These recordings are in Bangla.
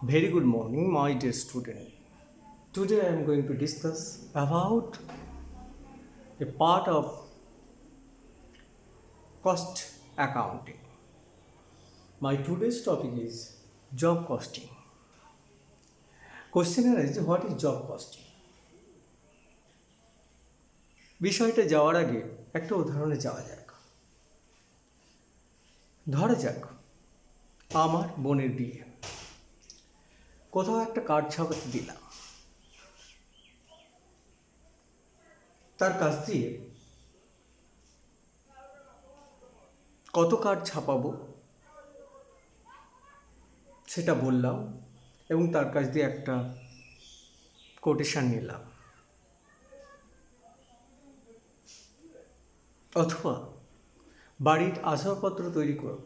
Very good morning, my dear student. Today I am going to discuss about a part of cost accounting. My today's topic is job costing. Question arises, what is job costing? বিষয়টা যাওয়ার আগে একটা উদাহরণে যাওয়া যাক। ধরা যাক আমার বোনের বিয়ে, কোথাও একটা কার্ড ছাপাতে দিলাম, তার কাছ দিয়ে কত কার্ড ছাপাবো সেটা বললাম এবং তার কাছ দিয়ে একটা কোটেশন নিলাম। অথবা বাড়ির আসবাবপত্র তৈরি করব,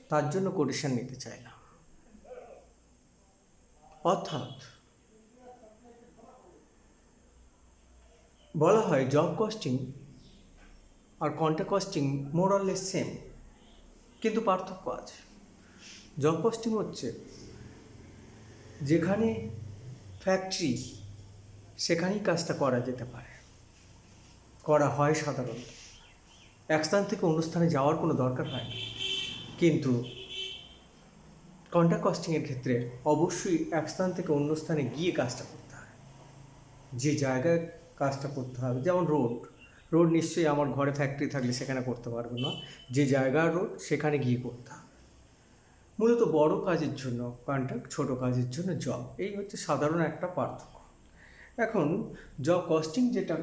তার জন্য কোটেশন নিতে চাইলাম। অর্থাৎ বলা হয় জব কস্টিং আর contract costing more or less same, কিন্তু পার্থক্য আছে। জব কস্টিং হচ্ছে যেখানে ফ্যাক্টরি সেখানেই কাজটা করা যেতে পারে, করা হয় সাধারণত। এক স্থান থেকে অন্য স্থানে যাওয়ার কোনো দরকার হয় না। কিন্তু কন্ট্রাক্ট কস্টিংয়ের ক্ষেত্রে অবশ্যই এক স্থান থেকে অন্য স্থানে গিয়ে কাজটা করতে হয়। যে জায়গায় কাজটা করতে হবে, যেমন রোড, রোড নিশ্চয়ই আমার ঘরে ফ্যাক্টরি থাকলে সেখানে করতে পারবো না, যে জায়গার রোড সেখানে গিয়ে করতে হবে। মূলত বড় কাজের জন্য কন্ট্রাক্ট, ছোট কাজের জন্য জব, এই হচ্ছে সাধারণ একটা পার্থক্য। এখন জব কস্টিং যেটা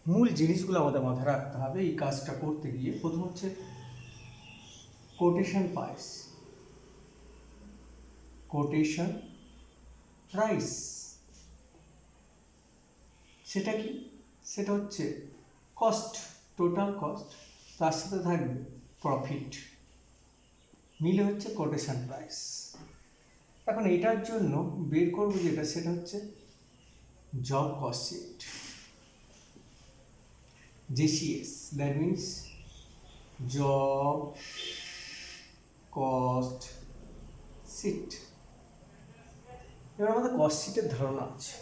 মূল জিনিসগুলো আমাদের মাথায় রাখতে হবে এই কাজটা করতে গিয়ে, প্রথম হচ্ছে কোটেশন প্রাইস। কোটেশন প্রাইস সেটা কি? সেটা হচ্ছে কস্ট, টোটাল কস্ট, তার সাথে থাকবে প্রফিট, মিলে হচ্ছে কোটেশন প্রাইস। এখন এটার জন্য বের করবো যেটা, সেটা হচ্ছে job cost sheet, JCS, that means job cost sheet. এবার আমাদের কস্ট শিটের ধারণা আছে,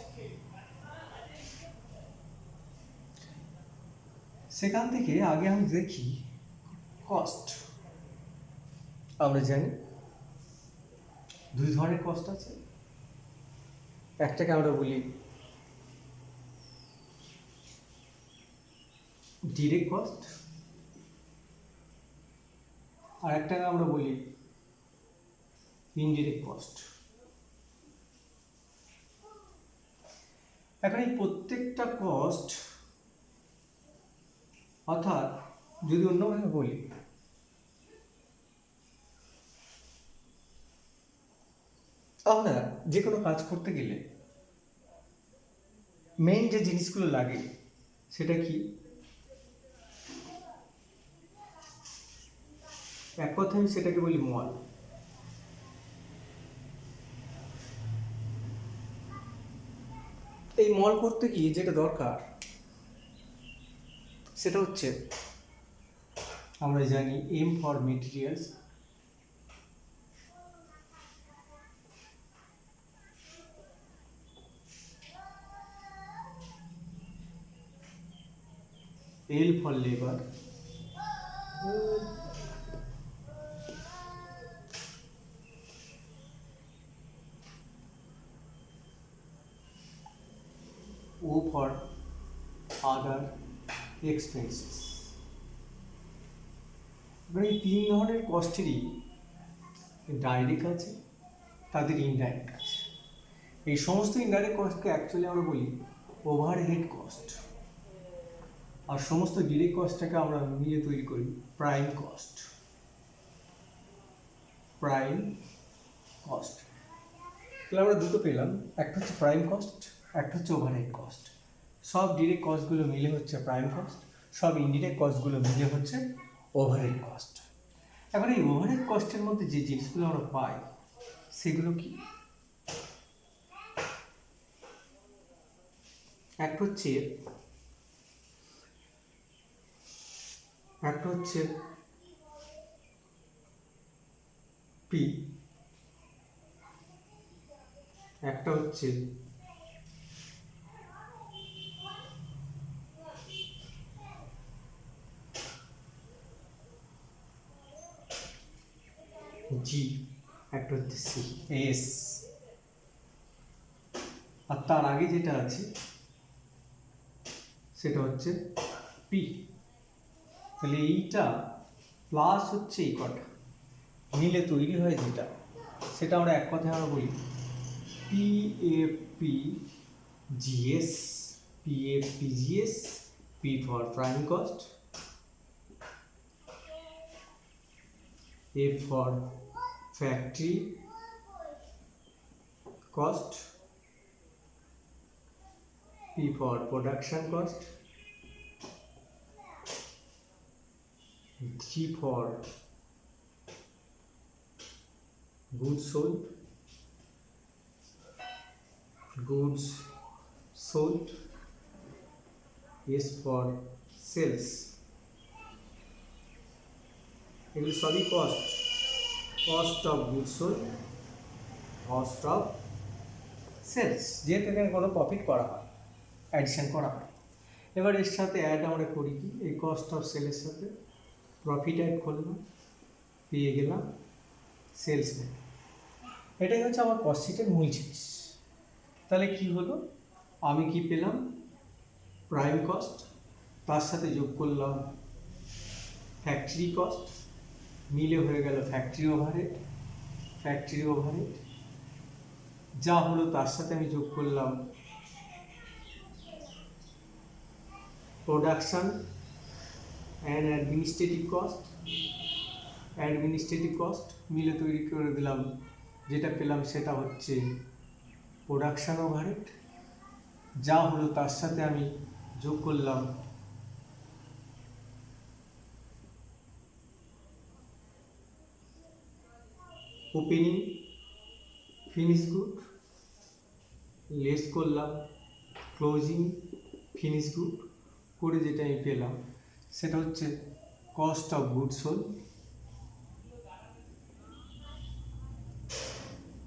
সেখান থেকে আগে আমি দেখি কস্ট। আমরা জানি দুই ধরনের কস্ট আছে, একটাকে আমরা বলি ডিরেক্ট কস্ট, আর একটাকে আমরা বলি ইনডিরেক্ট কস্ট। এখন এই প্রত্যেকটা কস্ট, অর্থাৎ যদি অন্যভাবে বলি, আমরা যে কোনো কাজ করতে গেলে মেইন যে জিনিসগুলো লাগে সেটা কি? এক কথায় আমি সেটাকে বলি মল। এই মল করতে গিয়ে যেটা দরকার সেটা হচ্ছে, আমরা জানি M for materials, L for labour, O for other expenses. এই তিন ধরনের কস্টেরই ডাইরেক্ট আছে, তাদের ইনডাইরেক্ট আছে। এই সমস্ত ইনডাইরেক্ট কস্টকে অ্যাকচুয়ালি আমরা বলি ওভারহেড কস্ট, আর সমস্ত ডিরেক্ট কস্টটাকে আমরা মিলিয়ে তৈরি করি প্রাইম কস্ট। প্রাইম কস্ট, তাহলে আমরা দুটো পেলাম, একটা হচ্ছে প্রাইম কস্ট, একটা হচ্ছে ওভারহেড কস্ট। সব ডিরেক্ট কস্টগুলো মিলে হচ্ছে প্রাইম কস্ট, সব ইনডিরেক্ট কস্টগুলো মিলে হচ্ছে ওভারহেড কস্ট। এখন এই ওভারহেড কস্টের মধ্যে যে জিনিসগুলো আমরা পাই সেগুলো কি? একটা হচ্ছে পি, একটা হচ্ছে জি, একটা হচ্ছে সি, এস, আর তার আগে যেটা আছে সেটা হচ্ছে পি। তাহলে এইটা প্লাস হচ্ছে এই কটা মিলে তৈরি হয় যেটা, সেটা আমরা এক কথায় আমরা বলি P F P GS. P F P GS, P for prime cost, F for factory cost, P for production cost, G for goods sold, S for sales। এগুলো সবই cost of goods sold, cost of sales, যেহেতু এখানে কোনো প্রফিট করা হয়, অ্যাডিশন করা হয়। এবার এর সাথে অ্যাড আমরা করি কি, এই কস্ট অফ সেলের সাথে প্রফিট অ্যাড করলাম, পেয়ে গেলাম সেলস ভ্যালু। এটাই হচ্ছে আমার কস্ট শিটের মূল জিনিস। তাহলে কি হলো, আমি কি পেলাম, প্রাইম কস্ট, তার সাথে যোগ করলাম ফ্যাক্টরি কস্ট, মিলে হয়ে গেল ফ্যাক্টরি ওভারহেড। যা হলো তার সাথে আমি যোগ করলাম প্রোডাকশন অ্যান্ড অ্যাডমিনিস্ট্রেটিভ কস্ট মিলে তৈরি করে দিলাম, যেটা পেলাম সেটা হচ্ছে প্রোডাকশন ওভারহেড। যা হলো তার সাথে আমি যোগ করলাম ওপেনিং ফিনিশ গুড, লেস করলাম ক্লোজিং ফিনিশ গুড, করে যেটা আমি পেলাম সেটা হচ্ছে কস্ট অফ গুড সোল্ড।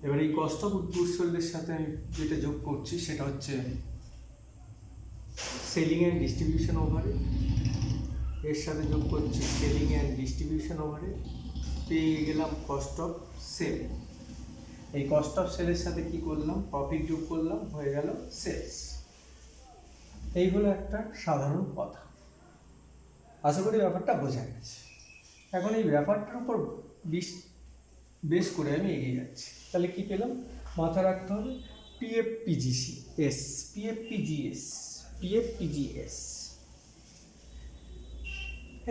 এবার এই কস্ট অফ গুড সোল্ডের সাথে আমি যেটা যোগ করছি সেটা হচ্ছে সেলিং অ্যান্ড ডিস্ট্রিবিউশন ওভারহেড। এর সাথে যোগ করছি সেলিং অ্যান্ড ডিস্ট্রিবিউশন ওভারহেড, পেয়ে গেলাম কস্ট অফ সেল। এই কস্ট অফ সেলের সাথে কি করলাম, প্রফিট যোগ করলাম, হয়ে গেল সেলস। এই হলো একটা সাধারণ কথা। আশা করি ব্যাপারটা বোঝা গেছে। এখন এই ব্যাপারটার উপর বেশ করে আমি এগিয়ে যাচ্ছি। তাহলে কি পেলাম, মাথা রাখতে হবে পিএফপিজিএস।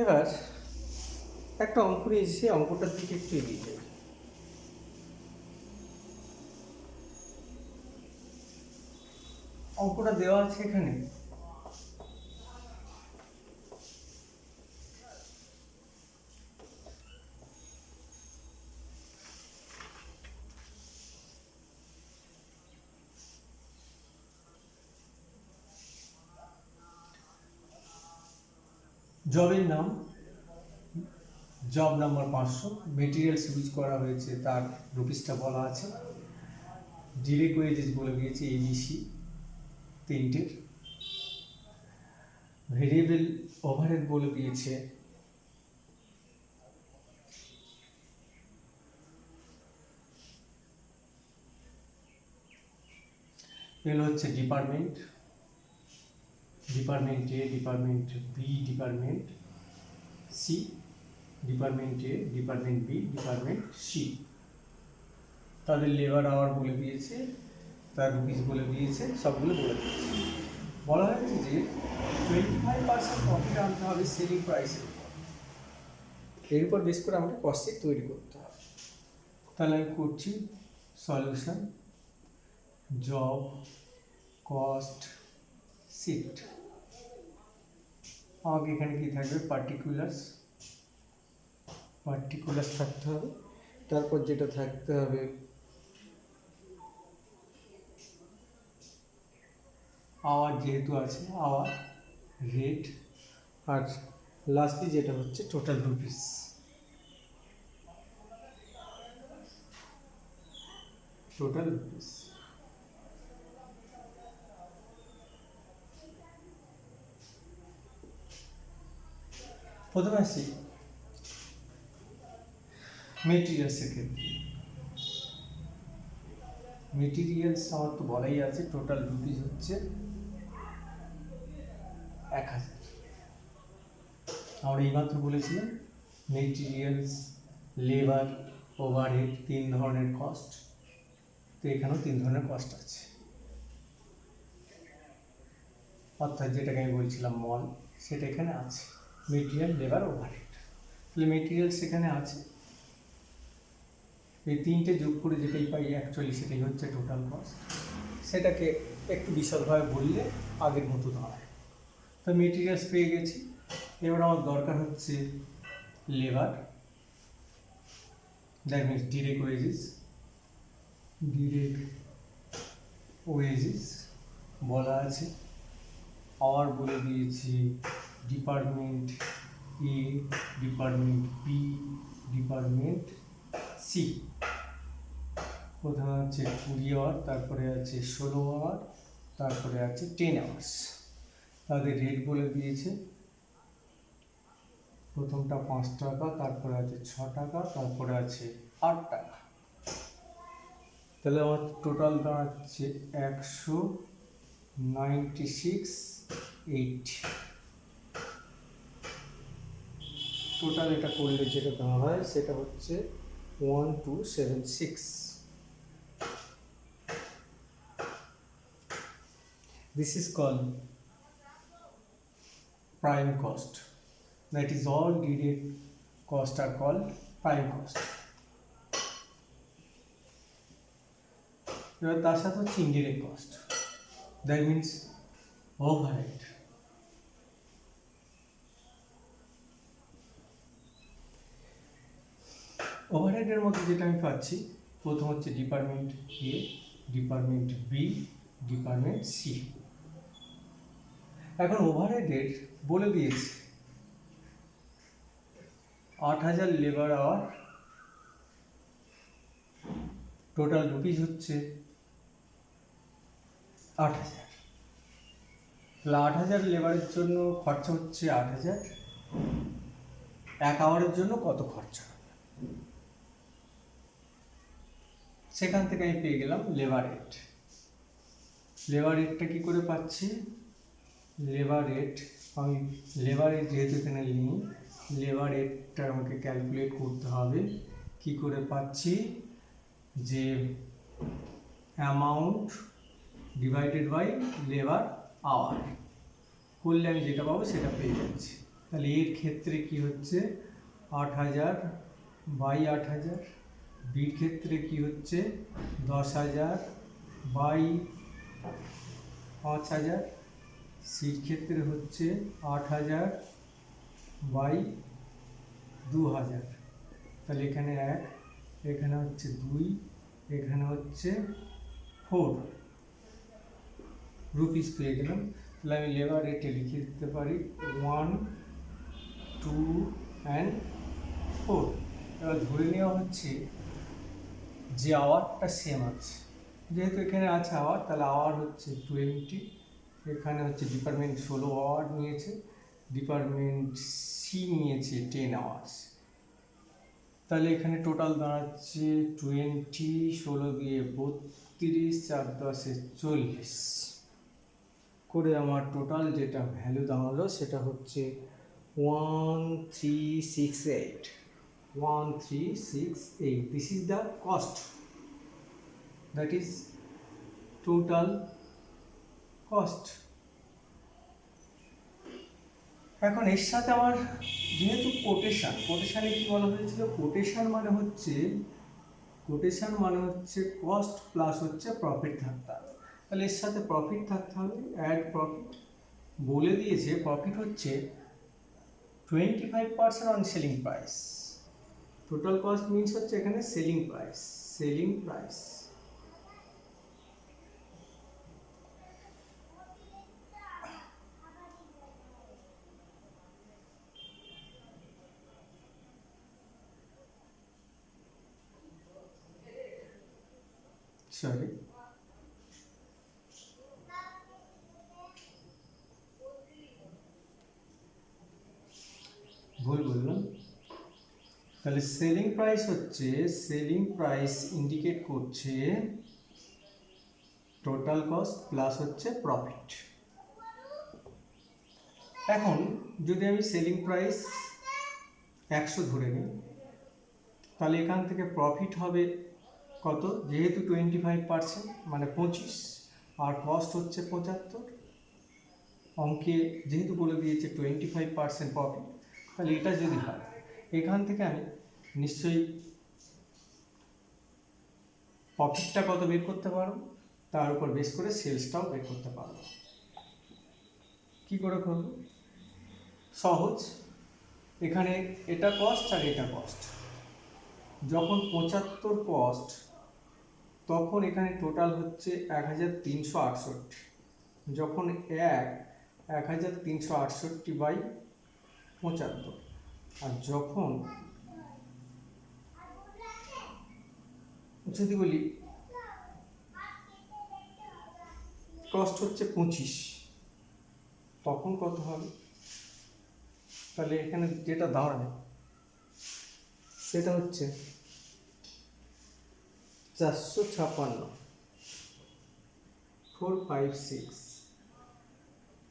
এবার একটা অঙ্ক নিয়েছি, সেই অঙ্কটার দিকে একটু এগিয়ে যাই। অঙ্কটা দেওয়া আছে এখানে, জবের নাম, জব নাম্বার 500, মেটেরিয়ালস ইউজ করা হয়েছে তার রুপিসটা বলা আছে, ডিরেক্ট ওয়েজেস বলে দিয়েছে এবিসি তিনটের, ভেরিয়েবল ওভারহেড বলে দিয়েছে এগুলো হচ্ছে department A, department B, department C, department A, department B, department C. তাদের লেবার আওয়ার বলে দিয়েছে, তার রুপিস বলে দিয়েছে, সবগুলো বলে দিয়েছে। বলা হয়েছে যে 25% প্রফিট আনতে হবে সেলিং প্রাইসের উপর, এর উপর বেস করে আমাকে কস্ট শিট তৈরি করতে হবে। তাহলে আমি করছি সলিউশন, জব কস্ট শিট। আমাকে এখানে কি থাকবে, পার্টিকুলার্স থাকতে হবে, তারপর যেটা থাকতে হবে আওয়ার, যেহেতু আছে আওয়ার, রেট, আর লাস্টলি যেটা হচ্ছে টোটাল রুপিস। প্রথমে আসি মেটেরিয়ালসের ক্ষেত্রে। মেটেরিয়ালস আমার তো বলাই আছে, টোটাল রুপিস হচ্ছে 1000। আমরা এইমাত্র বলেছিলাম মেটেরিয়ালস, লেবার, ওভারহেড 3 ধরনের কস্ট। তো এখানেও 3 ধরনের কস্ট আছে, অর্থাৎ যেটাকে আমি বলছিলাম মল, সেটা এখানে আছে, মেটেরিয়াল, লেবার, ওভারহেড। তাহলে মেটেরিয়ালস এখানে আছে, এই 3টে যোগ করে যেটাই পাই অ্যাকচুয়ালি সেটাই হচ্ছে টোটাল কস্ট। সেটাকে একটু বিশদভাবে বললে আগের মতো দাঁড়ায়। তো মেটেরিয়ালস পেয়ে গেছি, এবার আমার দরকার হচ্ছে labour, that means direct wages বলা আছে। আওয়ার বলে দিয়েছি department A, department B, department C. প্রথমে আছে 20 আওয়ার, তারপরে আছে 16 আওয়ার, তারপরে আছে 10 আওয়ার্স। তাদের রেট বলে দিয়েছে, প্রথমটা 5 টাকা, তারপরে আছে 6 টাকা, তারপরে আছে 8 টাকা। তাহলে আমার টোটাল দাঁড়াচ্ছে 196.8। টোটাল এটা করলে যেটা দাঁড়ায় সেটা হচ্ছে 1276। This is called prime cost. That is, all direct costs are called prime cost. এবার তার সাথে হচ্ছে indirect cost, that means overhead. ওভারহেডের মধ্যে যেটা আমি পাচ্ছি, প্রথম হচ্ছে department A, department B, department C. এখন ওভারহেডের বলে দিয়েছে 8000 লেবার আওয়ার, টোটাল রুপিস হচ্ছে 8000। তাহলে 8000 লেবারের জন্য খরচা হচ্ছে 8000, 1 আওয়ারের জন্য কত খরচা হবে, সেখান থেকে আমি পেয়ে গেলাম লেবার রেট। লেবার রেটটা কী করে পাচ্ছি? লেবার রেট আমি লেবার রেট যেহেতু এখানে লিখি, লেবার রেটটা আমাকে ক্যালকুলেট করতে হবে। কি করে পাচ্ছি? যে amount divided by labour hour করলে আমি যেটা পাবো সেটা পেয়ে যাচ্ছি। তাহলে এর ক্ষেত্রে কি হচ্ছে 8000 বাই 8000, বির ক্ষেত্রে কি হচ্ছে 10000 বাই 5000, সির ক্ষেত্রে হচ্ছে 8000 বাই 2000। তাহলে এখানে 1, এখানে হচ্ছে 2, এখানে হচ্ছে 4 রুপিস পেয়ে গেলাম। তাহলে আমি লেবার রেটে লিখে দিতে পারি 1, 2 অ্যান্ড 4। এবার ধরে নেওয়া হচ্ছে যে আওয়ারটা সেম আছে, যেহেতু এখানে আছে আওয়ার, তাহলে আওয়ার হচ্ছে 20, এখানে হচ্ছে ডিপার্টমেন্ট 16 আওয়ার নিয়েছে, ডিপার্টমেন্ট সি নিয়েছে 10 আওয়ার্স। তাহলে এখানে টোটাল দাঁড়াচ্ছে 20, 16 দিয়ে 32, 4 10 40 করে আমার টোটাল যেটা ভ্যালু দাঁড়ালো সেটা হচ্ছে 1368। 1368, this is the cost, that is total cost. এখন এর সাথে আমার যেহেতু কোটেশানে কি বলা হয়েছিল, কোটেশান মানে হচ্ছে কস্ট প্লাস হচ্ছে প্রফিট থাকতে হবে। তাহলে এর সাথে প্রফিট থাকতে হবে, অ্যাড প্রফিট বলে দিয়েছে। প্রফিট হচ্ছে 25% on selling price. Total cost means হচ্ছে এখানে সেলিং প্রাইস। সরি, ভুল তাহলে সেলিং প্রাইস হচ্ছে, সেলিং প্রাইস ইন্ডিকেট করছে টোটাল কস্ট প্লাস হচ্ছে প্রফিট। এখন যদি আমি সেলিং প্রাইস 100 ধরে নিই, তাহলে এখান থেকে প্রফিট হবে কত, যেহেতু 25% মানে 25, আর কস্ট হচ্ছে 75। অঙ্কে যেহেতু বলে দিয়েছে 25% প্রফিট, তাহলে এটা যদি হয় এখান থেকে আমি নিশ্চয়ই প্রফিটটা কত বের করতে পারবো, তার উপর বেস করে সেলসটাও বের করতে পারবো। কি করে করব? সহজ, এখানে এটা কস্ট আর এটা কস্ট। যখন 75 কস্ট, তখন এখানে টোটাল হচ্ছে 1368। যখন 1368 বাই 75, আর যখন যদি বলি কস্ট হচ্ছে 25, তখন কত হবে? তাহলে এখানে যেটা দাঁড়ায় সেটা হচ্ছে 456, 456।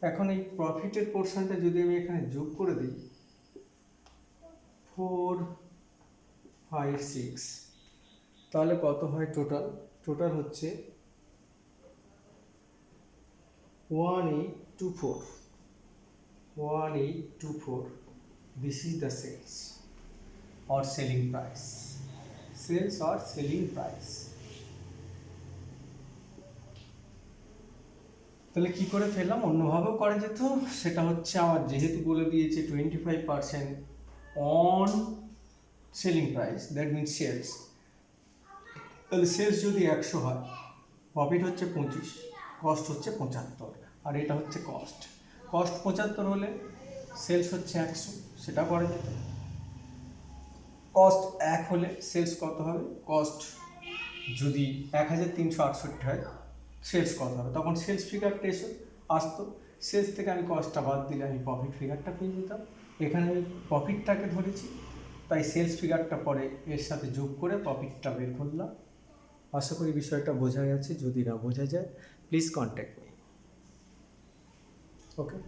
এখন এই প্রফিটের পোর্শনটা যদি আমি এখানে যোগ করে দিই, 456, তাহলে কত হয় টোটাল? টোটাল হচ্ছে 1824, 1824। This is the sales or selling price, sales or selling price। তাহলে কি করে ফেললাম? অন্যভাবেও করা যেত, সেটা হচ্ছে আমার যেহেতু বলে দিয়েছে 25% on selling price, that means sales. তাহলে সেলস যদি 100 হয়, প্রফিট হচ্ছে 25, কস্ট হচ্ছে 75, আর এটা হচ্ছে কস্ট। কস্ট 75 হলে সেলস হচ্ছে 100, সেটা করা যেত। কস্ট 1 হলে সেলস কত হবে? কস্ট যদি 1368 হয়, সেলস কত হবে? তখন সেলস ফিগারটা আসতো, সেলস থেকে আমি কস্টটা বাদ দিলে আমি প্রফিট ফিগারটা পেয়ে যেতাম। এখানে আমি প্রফিটটাকে ধরেছি, তাই সেলস ফিগারটা পরে এর সাথে যোগ করে প্রফিটটা বের করলাম। আশা করি বিষয়টা বোঝা গেছে। যদি না বোঝা যায় প্লিজ কন্ট্যাক্ট মি। ওকে।